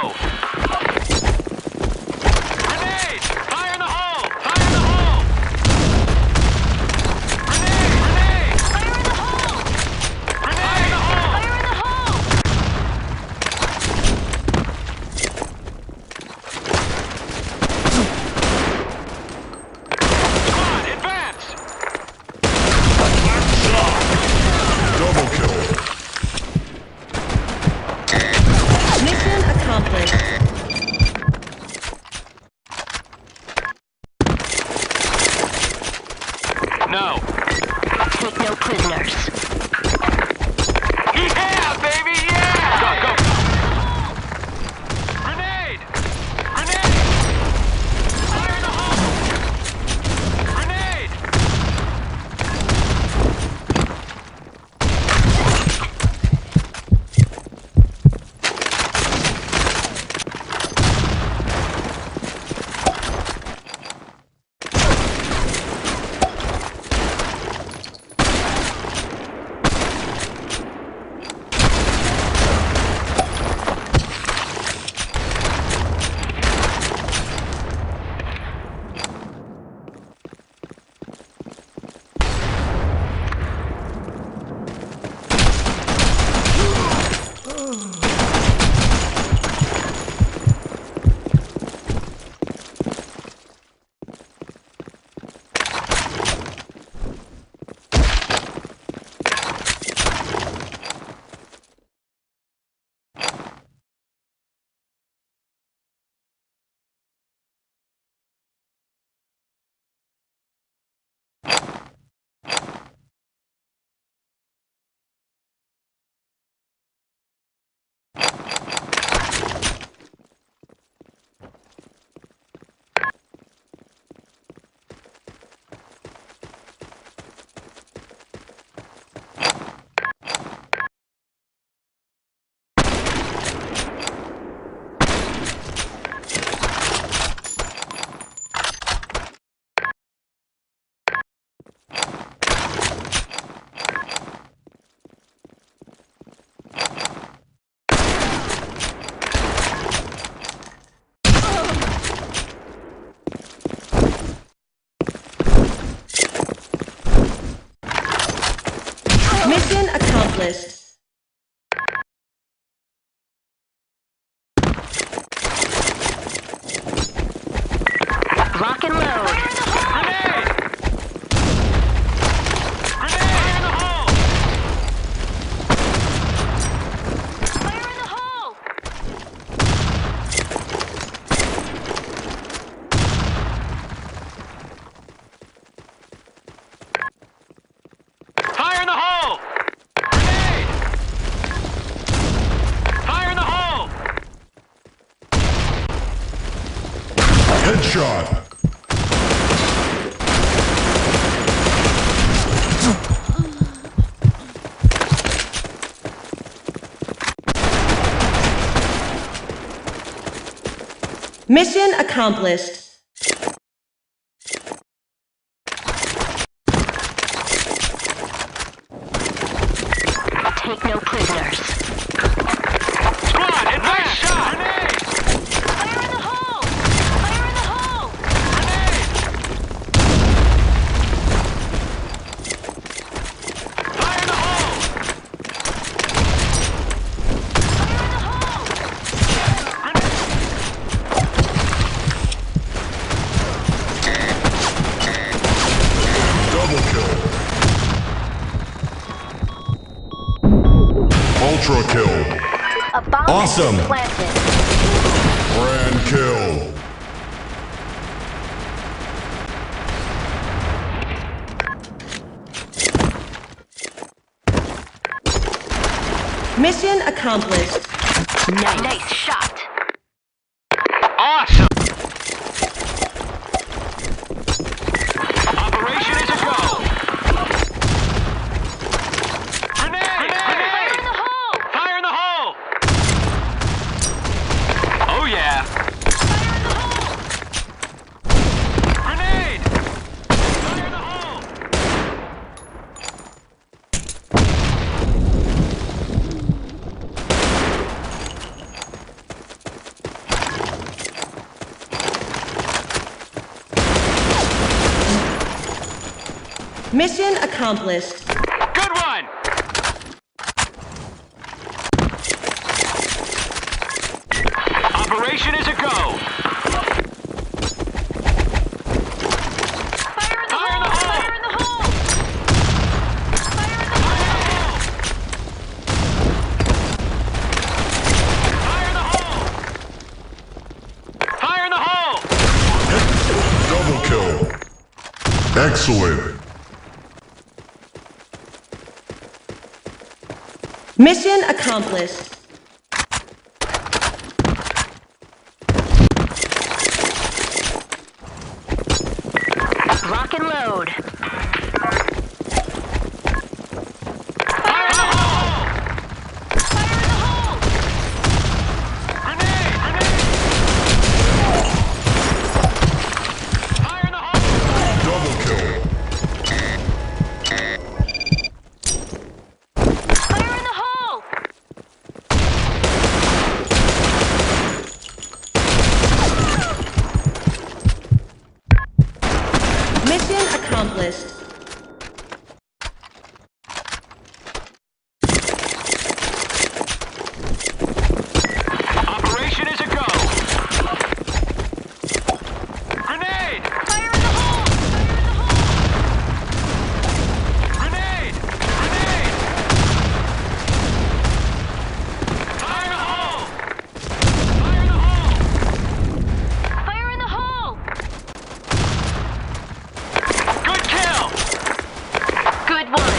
go! Grenade! Fire in the hole! Fire in the hole! Grenade! Grenade! Fire in the hole! Grenade! In the hole! Fire in the hole! Squad, advance! Double kill. Mission accomplished. No. Take no prisoners. Yeah, baby, yeah! Go, go! Grenade! Grenade! Fire in the hole! Grenade! Mission accomplished. Lock and load. Grenade! Grenade! Fire in the hole! Fire in the hole! Fire in the hole! Grenade! Fire in the hole! Headshot. Mission accomplished. Take no prisoners. Squad, advance! Shot! Grenade! Fire in the hole! Fire in the hole! Grenade! Fire in the hole! Fire in the hole! Double kill. Ultra kill. A bomb Awesome. has been planted. Grand kill. Mission accomplished. Nice shot. Awesome! Operation is a go! Grenade! Grenade! Fire in the hole! Fire in the hole! Oh yeah! Fire in the hole! Grenade! Fire in the hole! Mission accomplished. Good one! Operation is a go! Fire in the Fire in the hole! hole! Fire in the hole! Fire in the hole! Fire in the hole! Fire in the hole! Double kill. Excellent. Mission accomplished. Rock and load. Fire in the hole! Fire in the hole! Grenade! Grenade! Fire in the hole! Double kill. Fire in the hole! Mission accomplished. Operation is a go! Grenade! Fire in the hole! Grenade! Grenade! Fire in the hole! Fire in the hole! Fire in the hole! Good kill! Good one.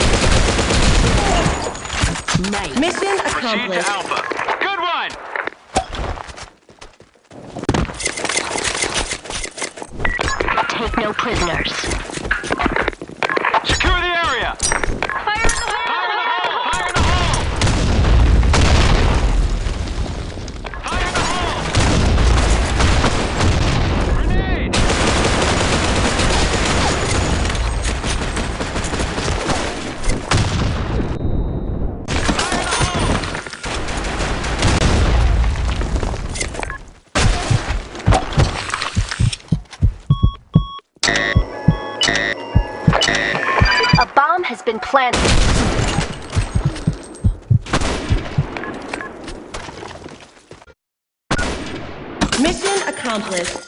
Nice. Mission Proceed to accomplished. Alpha. Good one! Take no prisoners. Secure the area! Fire in the hole! Fire in the hole! Fire in the hole! Fire in the hole! Grenade! Fire in the hole! A bomb has been planted. Mission accomplished.